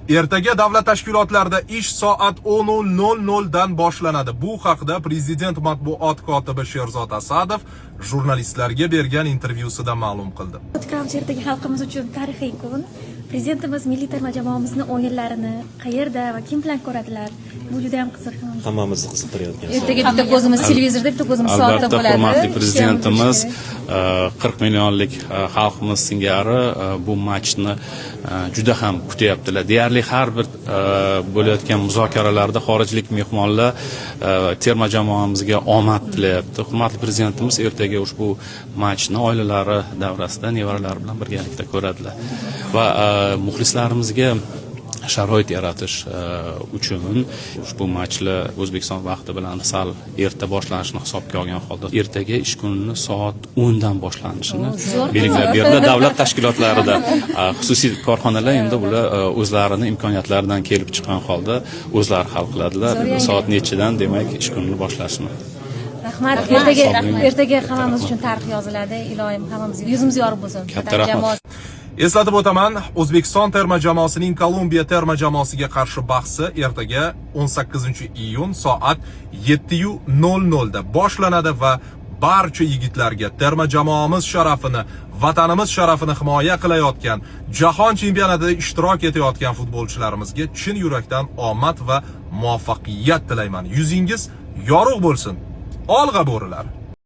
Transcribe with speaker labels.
Speaker 1: Ertaga davlat tashkilotlarida ish soat 10:00 dan boshlanadi. Bu haqda Prezident matbuot kotibi Sherzod Asadov jurnalistlarga bergan intervyusida ma'lum qildi.
Speaker 2: Ertaga xalqimiz uchun tarixiy kun. Prezidentimiz milliy terma jamoamizning o'yinlarini qayerda va kim bilan ko'radilar? Bu juda ham qiziq.
Speaker 3: Hammamizni qiziqtirayotgan.
Speaker 2: Ertaga bitta ko'zimiz televizorda, bitta ko'zimiz soatda bo'ladi.
Speaker 4: Hurmatli prezidentimiz 40 millionlik xalqimiz singari bu matchni juda ham kutyaptilar. Deyarli har bir bo'layotgan muzokaralarda xorijlik mehmonlar terma jamoamizga omad tilayapti. Hurmatli prezidentimiz ertaga ushbu matchni oilalari davrasida nevaralari bilan birgalikda ko'radilar. Va muxlislarimizga sharoit yaratish uchun ushbu matchlar O'zbekiston vaqti bilan sal erta boshlanishini hisobga olgan holda ertaga ish kunini soat 10 dan boshlanishini belgilab berdi. Davlat tashkilotlarida xususiy korxonalar endi bular o'zlarini imkoniyatlaridan kelib chiqqan holda o'zlari hal qiladilar. Soat nechidan demak ish kunini boshlashni.
Speaker 2: Rahmat. Ertaga hammamiz uchun tarix yoziladi. Iloyim hammamizga yuzimiz yorug' bo'lsin.
Speaker 4: Katta rahmat.
Speaker 1: Eslatib o'taman, O'zbekiston terma jamoasining Kolumbiya terma jamoasiga qarshi bahsi ertaga 18-iyun soat 7:00 da boshlanadi va barcha yigitlarga terma jamoamiz sharafini, vatanimiz sharafini himoya qilayotgan, jahon chempionatida ishtirok etayotgan futbolchilarimizga chin yurakdan omad va muvaffaqiyat tilayman. Yuzingiz yorug' bo'lsin. Olg'a bo'rilar.